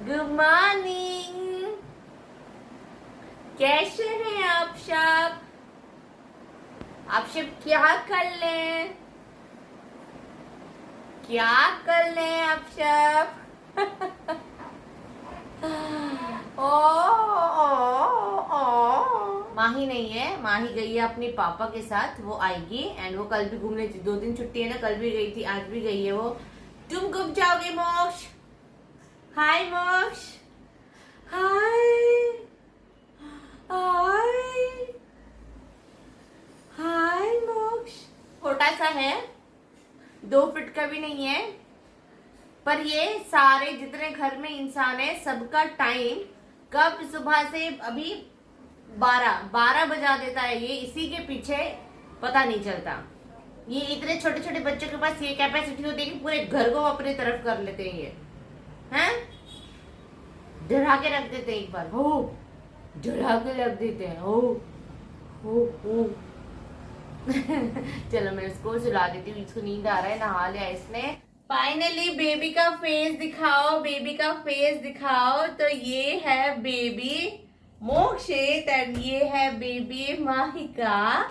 Good morning. कैसे हैं आप सब? आप सब क्या कर लें? क्या कर लें आप सब? ओ, माही नहीं है, माही गई है अपने पापा के साथ, वो आएगी। एंड वो कल भी घूमने, 2 दिन छुट्टी है ना, कल भी गई थी, आज भी गई है वो। तुम कब जाओगे मोक्ष? हाय मोक्ष। हाय हाय हाय मोक्ष। छोटा सा है, 2 फीट का भी नहीं है, पर ये सारे जितने घर में इंसान है सबका टाइम कब सुबह से अभी 12 बजा देता है, ये इसी के पीछे पता नहीं चलता। ये इतने छोटे छोटे बच्चों के पास ये कैपेसिटी होती है कि पूरे घर को अपनी तरफ कर लेते हैं। ये हैं, डरा के रख देते हैं, एक बार हो डरा के रख देते हैं। हो चलो मैं इसको सुला देती हूँ, इसको नींद आ रहा है, नहा लिया इसने। फाइनली बेबी का फेस दिखाओ, बेबी का फेस दिखाओ। तो ये है बेबी मोक्षित एंड ये है बेबी माहिका।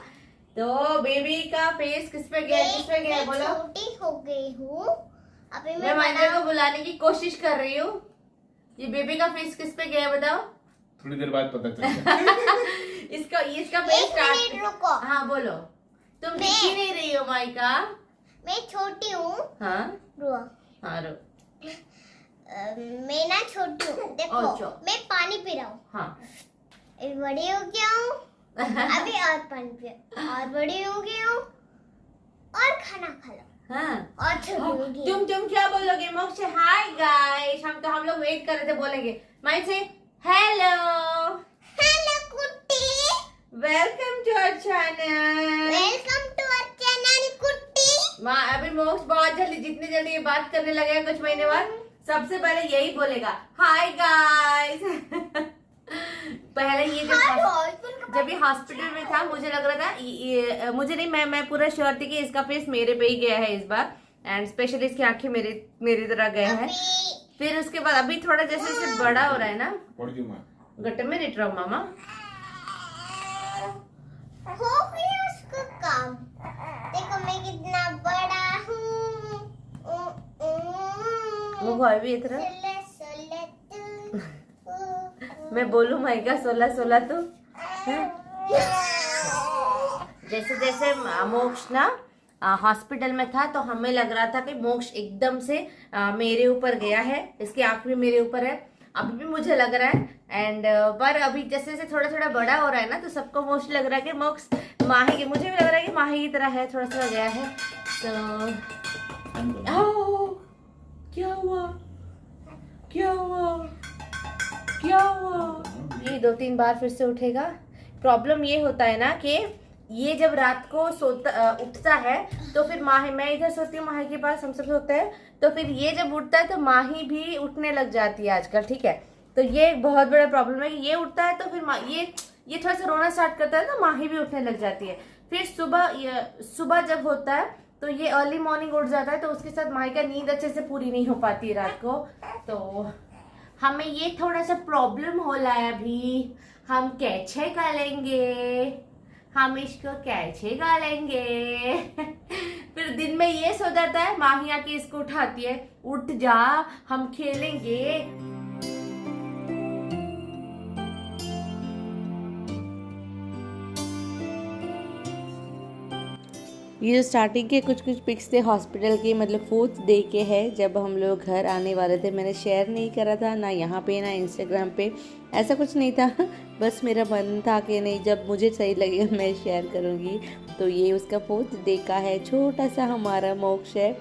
तो बेबी का फेस किस पे गया, किस पे गया बोलो? छोटी हो गई हूँ अभी मैं माहिका को बुलाने की कोशिश कर रही हूँ। ये बेबी का फेस किस पे गया बताओ? थोड़ी देर बाद पता चलेगा। इसका फेस एक रुको। हाँ बोलो। तुम दिख ही नहीं रही हो माहिका। मैं छोटी हूँ। हाँ रुआ। हाँ रो। मैं ना छोटी हूँ, देखो अच्छा। मैं पानी पी रहा हूँ। हाँ अभी बड़ी हो गया हूँ, अभी और पानी पी और बड़ी हो गई हूँ और खाना खा लो हाँ। और छोटी हो गई। तुम क्या बोलोगे मोक्ष? हाय गाइस, हम लोग वेट कर रहे थे, बोलेंगे माई से hello. Hello Kutty, welcome to our channel. Welcome to our channel Kutty. माँ अभी मोक्ष बहुत जल्दी, जितनी जल्दी ये बात करने लगेगा कुछ महीने बाद, सबसे पहले यही बोलेगा हाय गाइस। पहले ये जब ये हॉस्पिटल में था, मुझे लग रहा था मुझे नहीं, मैं पूरा श्योर थी कि इसका फेस मेरे पे ही गया है इस बार। एंड स्पेशली इसकी आंखें मेरी तरह गया है। फिर उसके बाद अभी थोड़ा जैसे जैसे बड़ा हो रहा है ना, गट्टे में रिट रहा हूँ मामा। हो गया उसका काम। देखो मैं कितना बड़ा हूँ। वो भाई भी इतना मैं बोलूं माइका 16 तो जैसे जैसे मोक्ष ना हॉस्पिटल में था तो हमें लग रहा था कि मोक्ष एकदम से मेरे ऊपर गया है, इसकी आंख भी मेरे ऊपर है, अभी भी मुझे लग रहा है। एंड पर अभी जैसे जैसे थोड़ा थोड़ा बड़ा हो रहा है ना, तो सबको मोस्ट लग रहा है कि मोक्ष माही, मुझे भी लग रहा है कि माही की तरह है, थोड़ा थोड़ा गया है। तो क्या हुआ, क्या हुआ, क्या हुआ? ये 2-3 बार फिर से उठेगा। प्रॉब्लम ये होता है ना कि ये जब रात को उठता है तो फिर माही, मैं इधर सोती हूँ माही के पास, हम सब सोते हैं, तो फिर ये जब उठता है तो माही भी उठने लग जाती है आजकल, ठीक है। तो ये एक बहुत बड़ा प्रॉब्लम है कि ये उठता है तो फिर ये थोड़ा सा रोना स्टार्ट करता है तो माही भी उठने लग जाती है। फिर सुबह जब होता है तो ये अर्ली मॉर्निंग उठ जाता है, तो उसके साथ माही का नींद अच्छे से पूरी नहीं हो पाती है रात को। तो हमें ये थोड़ा सा प्रॉब्लम हो रहा है अभी। हम कैसे करेंगे, हम इसको कैसे करेंगे? फिर दिन में ये सो जाता है, माही आके इसको उठाती है, उठ जा हम खेलेंगे। ये जो स्टार्टिंग के कुछ पिक्स थे हॉस्पिटल के, मतलब 4th डे के है, जब हम लोग घर आने वाले थे। मैंने शेयर नहीं करा था ना यहाँ पे ना इंस्टाग्राम पे, ऐसा कुछ नहीं था। बस मेरा मन था कि नहीं, जब मुझे सही लगेगा मैं शेयर करूँगी। तो ये उसका 4th डे का है, छोटा सा हमारा मोक्ष है।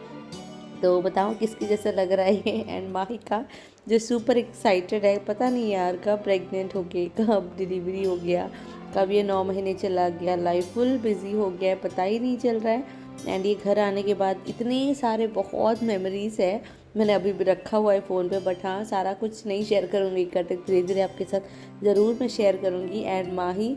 तो बताओ किसकी जैसा लग रहा है ये? एंड माहिका जो सुपर एक्साइटेड है, पता नहीं यार कब प्रेग्नेंट हो गई, कब डिलीवरी हो गया, कब ये 9 महीने चला गया, लाइफ फुल बिजी हो गया है, पता ही नहीं चल रहा है। एंड ये घर आने के बाद इतने सारे बहुत मेमोरीज है, मैंने अभी भी रखा हुआ है फ़ोन पे, बट हाँ सारा कुछ नहीं शेयर करूँगी, इकट्ठे धीरे धीरे आपके साथ ज़रूर मैं शेयर करूँगी। एंड माही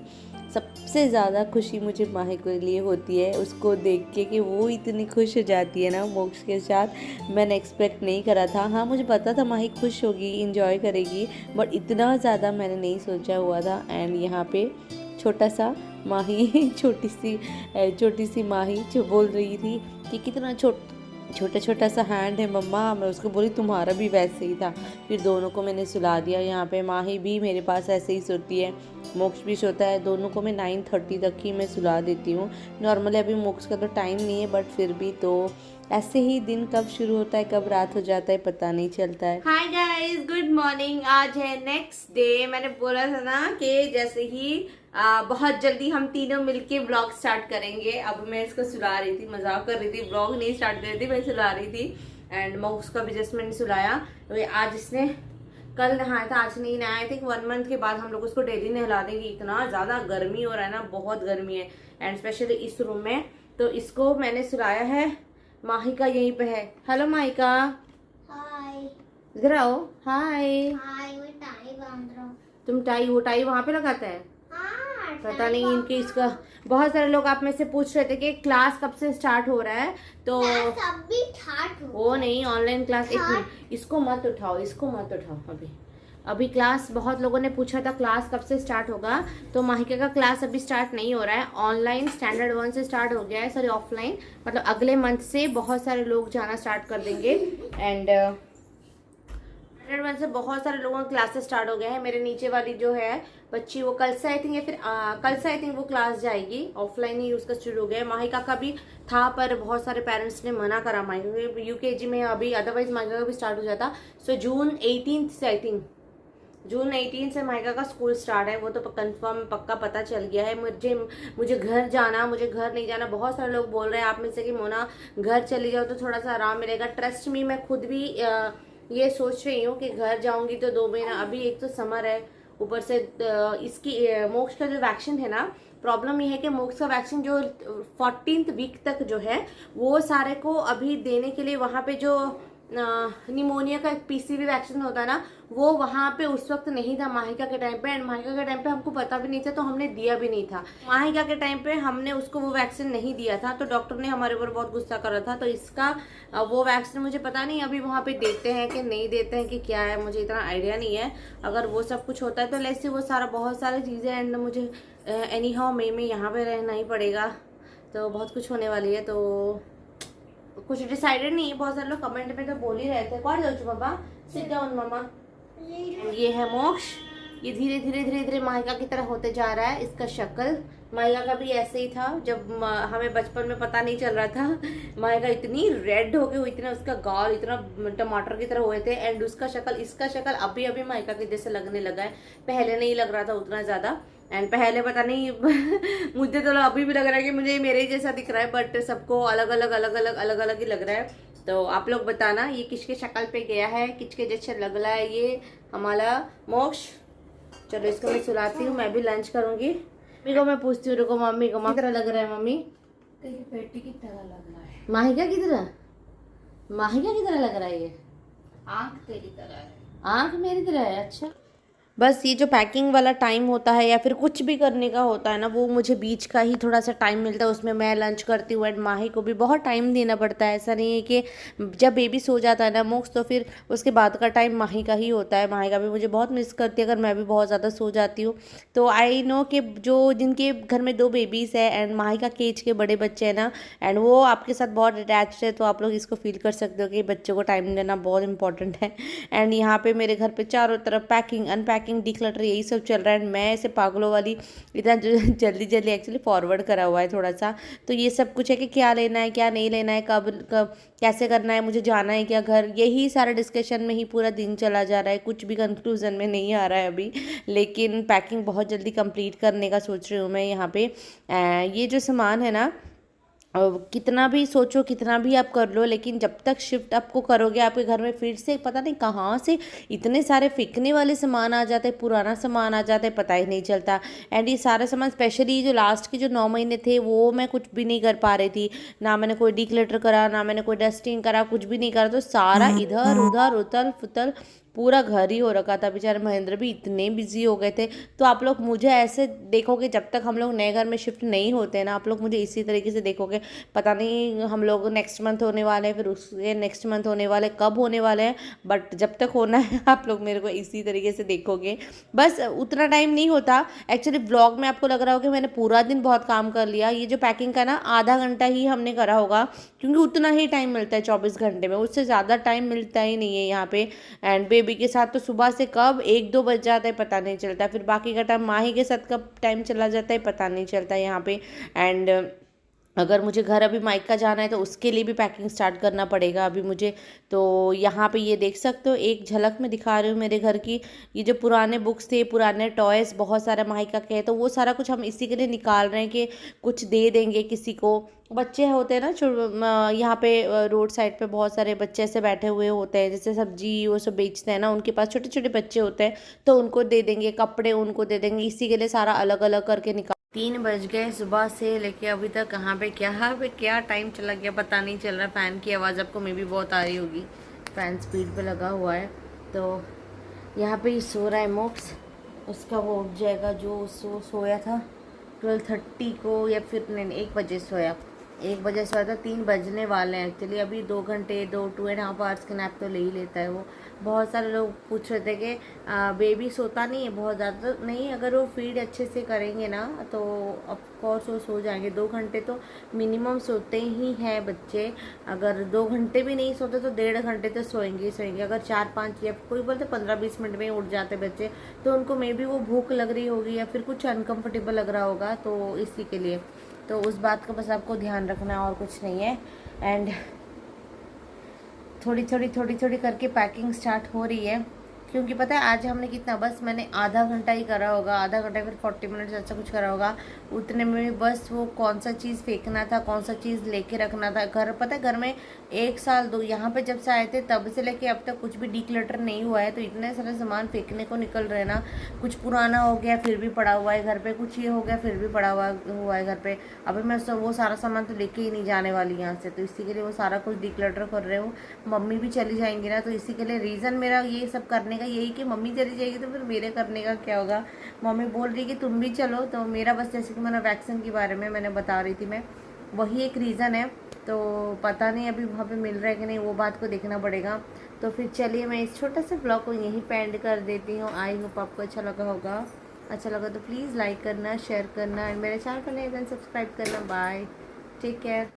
सबसे ज़्यादा खुशी मुझे माही के लिए होती है, उसको देख के कि वो इतनी खुश हो जाती है ना मोक्ष के साथ। मैंने एक्सपेक्ट नहीं करा था। हाँ, मुझे पता था माही खुश होगी, इंजॉय करेगी, बट इतना ज़्यादा मैंने नहीं सोचा हुआ था। एंड यहाँ पे छोटा सा माही छोटी सी माही जो बोल रही थी कि कितना छोटा छोटा सा हैंड है मम्मा। मैं उसको बोली तुम्हारा भी वैसे ही था। फिर दोनों को मैंने सुला दिया। यहाँ पे माही भी मेरे पास ऐसे ही सोती है, मोक्ष भी सोता है। दोनों को मैं 9:30 तक ही मैं सुला देती हूँ। नॉर्मली अभी मोक्ष का तो टाइम नहीं है, बट फिर भी तो ऐसे ही दिन कब शुरू होता है कब रात हो जाता है पता नहीं चलता है। Hi guys, good morning. आज है नेक्स्ट डे। मैंने बोला था ना कि जैसे ही बहुत जल्दी हम तीनों मिलके ब्लॉग स्टार्ट करेंगे। अब मैं इसको सुला रही थी, मजाक कर रही थी, ब्लॉग नहीं स्टार्ट कर रही थी, मैं सुला रही थी। एंड मोक्ष का भी जस्ट मैंने सुलाया। तो आज इसने कल नहाया था, आज नहीं नहाया था। 1 मंथ के बाद हम लोग उसको डेली नहला देंगे। इतना ज़्यादा गर्मी हो रहा है ना, बहुत गर्मी है, एंड स्पेशली इस रूम में। तो इसको मैंने सुलाया है। माहिका यहीं पे है। हेलो माहिका, हाय इधर आओ। हाय। हाय, मैं टाई बांध रहा हूँ। तुम वो टाई वहाँ पे लगाता है? हाँ, पता नहीं इनके इसका। बहुत सारे लोग आप में से पूछ रहे थे कि क्लास कब से स्टार्ट हो रहा है। तो सब भी ठाट हो। वो नहीं, ऑनलाइन क्लास। एक मिनट, इसको मत उठाओ, इसको मत उठाओ। अभी क्लास, बहुत लोगों ने पूछा था क्लास कब से स्टार्ट होगा। तो माहिका का क्लास अभी स्टार्ट नहीं हो रहा है। ऑनलाइन स्टैंडर्ड 1 से स्टार्ट हो गया है, सॉरी ऑफलाइन, मतलब अगले मंथ से बहुत सारे लोग जाना स्टार्ट कर देंगे। एंड स्टैंडर्ड 1 से बहुत सारे लोगों का क्लासेस स्टार्ट हो गया है। मेरे नीचे वाली जो है बच्ची, वो कल से आई थिंक, या फिर कल से आई थिंक वो क्लास जाएगी। ऑफलाइन ही उसका शुरू हो गया है। माहिका का भी था, पर बहुत सारे पेरेंट्स ने मना करा माहिका यूकेजी में अभी, अदरवाइज माहिका का भी स्टार्ट हो जाता। सो जून 18 से, आई थिंक जून 18 से माहिका का स्कूल स्टार्ट है। वो तो कंफर्म पक्का पता चल गया है। मुझे घर जाना, मुझे घर नहीं जाना। बहुत सारे लोग बोल रहे हैं आप में से कि मोना घर चली जाओ तो थोड़ा सा आराम मिलेगा। ट्रस्ट मी, मैं खुद भी ये सोच रही हूँ कि घर जाऊंगी तो 2 महीना। अभी एक तो समर है, ऊपर से इसकी मोक्ष का जो वैक्सीन है ना, प्रॉब्लम ये है कि मोक्ष का वैक्सीन जो 14th वीक तक जो है वो सारे को अभी देने के लिए, वहाँ पे जो निमोनिया का एक पीसीवी वैक्सीन होता है ना, वो वहाँ पे उस वक्त नहीं था माहिका के टाइम पे। एंड माहिका के टाइम पे हमको पता भी नहीं था, तो हमने दिया भी नहीं था। माहिका के टाइम पे हमने उसको वो वैक्सीन नहीं दिया था, तो डॉक्टर ने हमारे ऊपर बहुत गुस्सा करा था। तो इसका वो वैक्सीन मुझे पता नहीं अभी वहाँ पे देते हैं कि नहीं देते हैं कि क्या है, मुझे इतना आइडिया नहीं है। अगर वो सब कुछ होता है तो लेट्स, वो सारा बहुत सारी चीज़ें। एंड मुझे एनी हाउ मई में यहाँ पे रहना ही पड़ेगा, तो बहुत कुछ होने वाली है। तो कुछ डिसाइडेड नहीं है। बहुत सारे लोग कमेंट में तो बोल ही रहे थे, कौन जाओ पापा, सिट डाउन मामा। ये है मोक्ष, ये धीरे धीरे धीरे धीरे माहिका की तरह होते जा रहा है। इसका शक्ल माहिका का भी ऐसे ही था जब हमें बचपन में पता नहीं चल रहा था। माहिका इतनी रेड हो गई हुई थी ना, उसका गाल इतना टमाटर की तरह हुए थे। एंड उसका शक्ल, इसका शक्ल अभी अभी माहिका के जैसे लगने लगा है। पहले नहीं लग रहा था उतना ज़्यादा। एंड पहले पता नहीं मुझे तो अभी भी लग रहा है कि मुझे मेरे जैसा दिख रहा है, बट सबको अलग अलग ही लग रहा है। तो आप लोग बताना ये किसके शक्ल पे गया है, किसके जैसे लग रहा है ये हमारा मोक्ष। चलो इसको मैं सुलाती हूँ, मैं भी लंच करूंगी। मम्मी को मैं पूछती हूँ, रुको मम्मी को, किस तरह लग रहा है मम्मी? तेरी बेटी की तरह लग रहा है। माहिका की तरह? माहिका की तरह लग रहा है ये? आंख तेरी तरह है। आंख मेरी तरह है? अच्छा। बस ये जो पैकिंग वाला टाइम होता है या फिर कुछ भी करने का होता है ना, वो मुझे बीच का ही थोड़ा सा टाइम मिलता है, उसमें मैं लंच करती हूँ। एंड माही को भी बहुत टाइम देना पड़ता है। ऐसा नहीं है कि जब बेबी सो जाता है ना मोक्ष, तो फिर उसके बाद का टाइम माही का ही होता है। माही का भी मुझे बहुत मिस करती है अगर मैं भी बहुत ज़्यादा सो जाती हूँ। तो आई नो कि जो जिनके घर में 2 बेबीज़ है एंड माही का केज के बड़े बच्चे हैं ना, एंड वो आपके साथ बहुत अटैच्ड है, तो आप लोग इसको फील कर सकते हो कि बच्चों को टाइम देना बहुत इंपॉर्टेंट है। एंड यहाँ पे मेरे घर पे चारों तरफ पैकिंग, अनपैकिंग, डिक्लटर, यही सब चल रहा है। एंड मैं ऐसे पागलों वाली इतना जल्दी एक्चुअली फॉरवर्ड करा हुआ है थोड़ा सा। तो ये सब कुछ है कि क्या लेना है, क्या नहीं लेना है, कब कैसे करना है, मुझे जाना है क्या घर, यही सारा डिस्कशन में ही पूरा दिन चला जा रहा है। कुछ भी कंक्लूजन में नहीं आ रहा है अभी, लेकिन पैकिंग बहुत जल्दी कंप्लीट करने का सोच रही हूँ मैं। यहाँ पे ये जो सामान है ना, कितना भी सोचो, कितना भी आप कर लो, लेकिन जब तक शिफ्ट आपको करोगे आपके घर में फिर से पता नहीं कहाँ से इतने सारे फेंकने वाले सामान आ जाते हैं, पुराना सामान आ जाता है, पता ही नहीं चलता। एंड ये सारा सामान, स्पेशली जो लास्ट के जो 9 महीने थे, वो मैं कुछ भी नहीं कर पा रही थी। ना मैंने कोई डिक्लटर करा, ना मैंने कोई डस्टिंग करा, कुछ भी नहीं करा। तो सारा इधर उधर उतल फुतल पूरा घर ही हो रखा था। बेचारे महेंद्र भी इतने बिजी हो गए थे। तो आप लोग मुझे ऐसे देखोगे जब तक हम लोग नए घर में शिफ्ट नहीं होते ना, आप लोग मुझे इसी तरीके से देखोगे। पता नहीं हम लोग नेक्स्ट मंथ होने वाले हैं, फिर उसके नेक्स्ट मंथ होने वाले, कब होने वाले हैं, बट जब तक होना है आप लोग मेरे को इसी तरीके से देखोगे। बस उतना टाइम नहीं होता एक्चुअली। व्लॉग में आपको लग रहा होगा कि मैंने पूरा दिन बहुत काम कर लिया। ये जो पैकिंग का ना आधा घंटा ही हमने करा होगा, क्योंकि उतना ही टाइम मिलता है 24 घंटे में, उससे ज़्यादा टाइम मिलता ही नहीं है यहाँ पे। एंड बेबी के साथ तो सुबह से कब 1-2 बज जाता है पता नहीं चलता, फिर बाकी का टाइम माही के साथ कब टाइम चला जाता है पता नहीं चलता यहाँ पे। एंड अगर मुझे घर अभी माइक का जाना है तो उसके लिए भी पैकिंग स्टार्ट करना पड़ेगा अभी मुझे। तो यहाँ पे ये देख सकते हो, एक झलक में दिखा रही हूँ मेरे घर की। ये जो पुराने बुक्स थे, पुराने टॉयज़ बहुत सारे माइका के हैं, तो वो सारा कुछ हम इसी के लिए निकाल रहे हैं कि कुछ दे देंगे किसी को। बच्चे होते हैं ना यहाँ पे रोड साइड पे बहुत सारे बच्चे ऐसे बैठे हुए होते हैं, जैसे सब्जी वो सब बेचते हैं ना, उनके पास छोटे छोटे बच्चे होते हैं, तो उनको दे देंगे, कपड़े उनको दे देंगे, इसी के लिए सारा अलग अलग करके निकाल। 3 बज गए सुबह से लेके अभी तक। कहाँ पे क्या टाइम चला गया पता नहीं चल रहा। फ़ैन की आवाज़ आपको मे भी बहुत आ रही होगी, फ़ैन स्पीड पे लगा हुआ है। तो यहाँ पे ही सो रहा है मोक्स, उसका वो उठ जाएगा जो सोया था 12:30 को, या फिर नहीं 1 बजे सोया, 1 बजे सोया था, 3 बजने वाले हैं एक्चुअली। अभी 2 घंटे 2.5 आवर्स के नैप तो ले ही लेता है वो। बहुत सारे लोग पूछ रहे थे कि बेबी सोता नहीं है बहुत ज़्यादा, तो नहीं, अगर वो फीड अच्छे से करेंगे ना तो ऑफ कोर्स वो सो जाएंगे। 2 घंटे तो मिनिमम सोते ही हैं बच्चे। अगर 2 घंटे भी नहीं सोते तो 1.5 घंटे तो सोएंगे ही सोएंगे। अगर 4-5 या कोई बोलते 15-20 मिनट में ही उठ जाते बच्चे, तो उनको मे बी वो भूख लग रही होगी या फिर कुछ अनकम्फर्टेबल लग रहा होगा, तो इसी के लिए। तो उस बात का बस आपको ध्यान रखना है और कुछ नहीं है। एंड थोड़ी थोड़ी करके पैकिंग स्टार्ट हो रही है, क्योंकि पता है आज हमने कितना, बस मैंने आधा घंटा ही करा होगा, आधा घंटा फिर 40 मिनट्स ऐसा कुछ करा होगा। उतने में बस वो कौन सा चीज़ फेंकना था, कौन सा चीज़ लेके रखना था। घर पता है घर में 1 साल 2 यहाँ पे जब से आए थे तब से लेके अब तक कुछ भी डिक्लटर नहीं हुआ है, तो इतने सारे सामान फेंकने को निकल रहे ना। कुछ पुराना हो गया फिर भी पड़ा हुआ है घर पे, कुछ ये हो गया फिर भी पड़ा हुआ है घर पे। अभी मैं वो सारा सामान तो लेके ही नहीं जाने वाली यहाँ से, तो इसी के लिए वो सारा कुछ डिक्लटर कर रहे हो। मम्मी भी चली जाएंगी ना, तो इसी के लिए रीज़न मेरा ये सब करने का यही कि मम्मी चली जाएगी तो फिर मेरे करने का क्या होगा। मम्मी बोल रही कि तुम भी चलो, तो मेरा बस जैसे कि मैंने वैक्सीन के बारे में मैंने बता रही थी मैं, वही एक रीज़न है। तो पता नहीं अभी वहाँ पे मिल रहा है कि नहीं, वो बात को देखना पड़ेगा। तो फिर चलिए मैं इस छोटा सा ब्लॉग को यहीं पे एंड कर देती हूँ। आई होप आपको अच्छा लगा होगा। अच्छा लगा तो प्लीज़ लाइक करना, शेयर करना, एंड मेरे चैनल को नहीं सब्सक्राइब करना। Bye, take care.